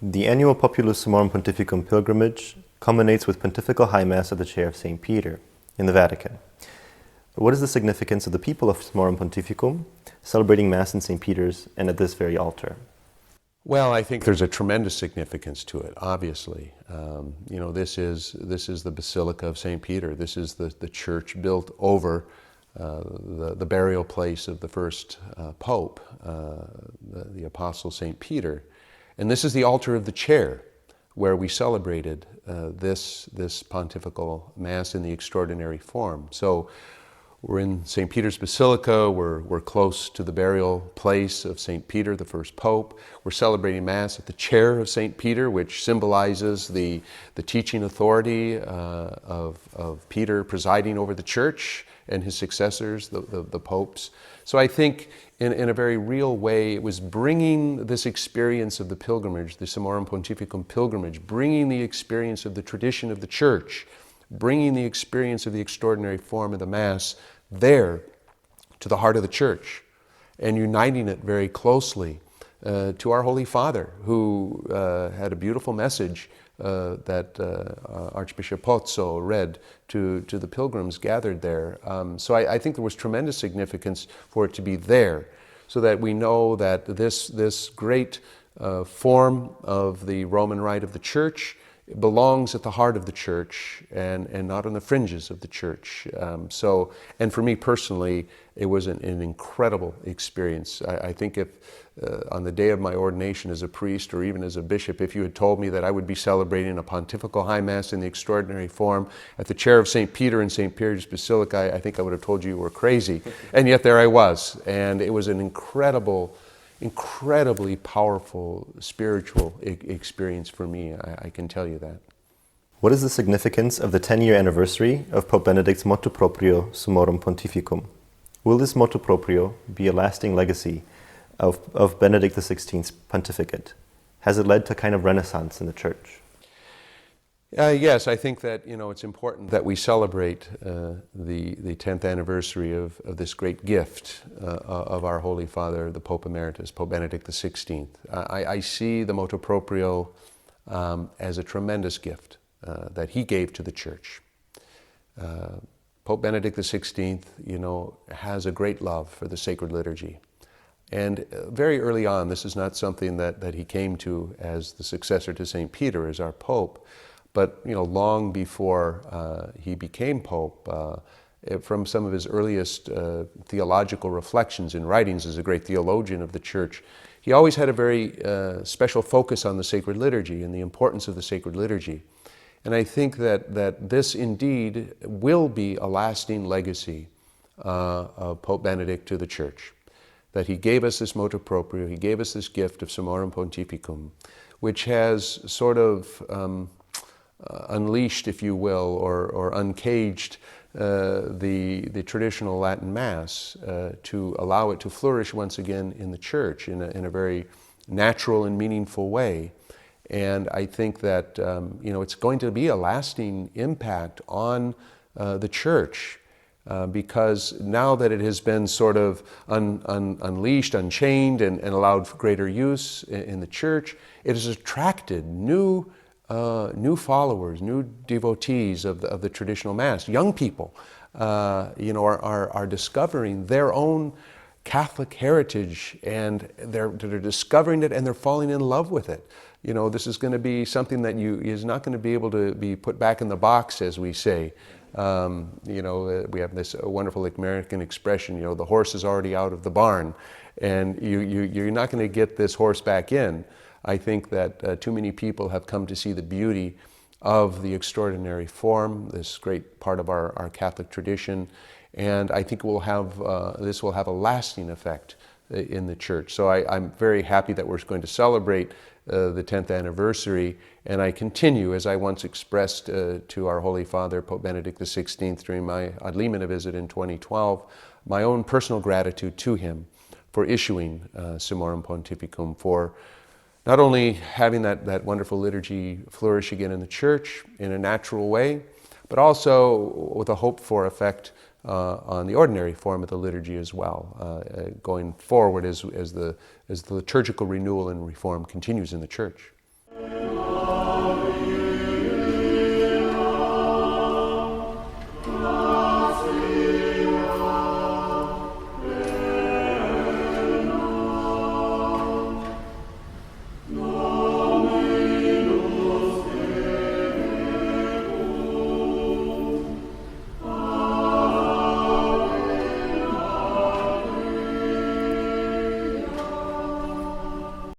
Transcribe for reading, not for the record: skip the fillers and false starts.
The annual Populus Summorum Pontificum pilgrimage culminates with Pontifical High Mass at the Chair of Saint Peter in the Vatican. What is the significance of the people of Summorum Pontificum celebrating Mass in St. Peter's and at this very altar? Well, I think there's a tremendous significance to it, obviously. This is the Basilica of St. Peter. This is the church built over the burial place of the first Pope, the Apostle St. Peter. And this is the altar of the chair, where we celebrated this pontifical Mass in the extraordinary form. So we're in St. Peter's Basilica, we're close to the burial place of St. Peter, the first Pope. We're celebrating Mass at the chair of St. Peter, which symbolizes the teaching authority of Peter presiding over the church and his successors, the popes. So I think in a very real way, it was bringing this experience of the pilgrimage, the Summorum Pontificum pilgrimage, bringing the experience of the tradition of the church, bringing the experience of the extraordinary form of the Mass there to the heart of the church and uniting it very closely to our Holy Father, who had a beautiful message that Archbishop Pozzo read to the pilgrims gathered there. So I think there was tremendous significance for it to be there, so that we know that this great form of the Roman rite of the Church belongs at the heart of the Church and not on the fringes of the Church. And for me personally, it was an incredible experience. I think if on the day of my ordination as a priest or even as a bishop, if you had told me that I would be celebrating a pontifical high Mass in the extraordinary form at the chair of St. Peter in St. Peter's Basilica, I think I would have told you were crazy. And yet there I was. And it was an incredibly powerful spiritual experience for me, I can tell you that. What is the significance of the 10-year anniversary of Pope Benedict's motu proprio Summorum Pontificum? Will this motu proprio be a lasting legacy of Benedict XVI's pontificate? Has it led to a kind of renaissance in the Church? Yes, I think that it's important that we celebrate the 10th anniversary of this great gift of our Holy Father, the Pope Emeritus, Pope Benedict XVI. I see the motu proprio as a tremendous gift that he gave to the Church. Pope Benedict XVI, has a great love for the sacred liturgy. And very early on, this is not something that he came to as the successor to St. Peter, as our Pope, but long before he became Pope, from some of his earliest theological reflections and writings as a great theologian of the Church, he always had a very special focus on the sacred liturgy and the importance of the sacred liturgy. And I think that this indeed will be a lasting legacy of Pope Benedict to the Church. That he gave us this motu proprio, he gave us this gift of Summorum Pontificum, which has sort of unleashed, if you will, or uncaged the traditional Latin Mass to allow it to flourish once again in the Church in a very natural and meaningful way. And I think that it's going to be a lasting impact on the Church. Because now that it has been sort of unleashed, unchained, and allowed for greater use in the Church, it has attracted new followers, new devotees of the traditional Mass. Young people, are discovering their own Catholic heritage, and they're discovering it, and they're falling in love with it. This is going to be something that is not going to be able to be put back in the box, as we say. We have this wonderful American expression, the horse is already out of the barn, and you're not going to get this horse back in. I think that too many people have come to see the beauty of the extraordinary form, this great part of our Catholic tradition, and I think this will have a lasting effect in the Church. So I'm very happy that we're going to celebrate the 10th anniversary, and I continue, as I once expressed to our Holy Father, Pope Benedict XVI, during my ad limina visit in 2012, my own personal gratitude to him for issuing Summorum Pontificum, for not only having that wonderful liturgy flourish again in the Church in a natural way, but also with a hoped-for effect on the ordinary form of the liturgy as well, going forward as the liturgical renewal and reform continues in the Church.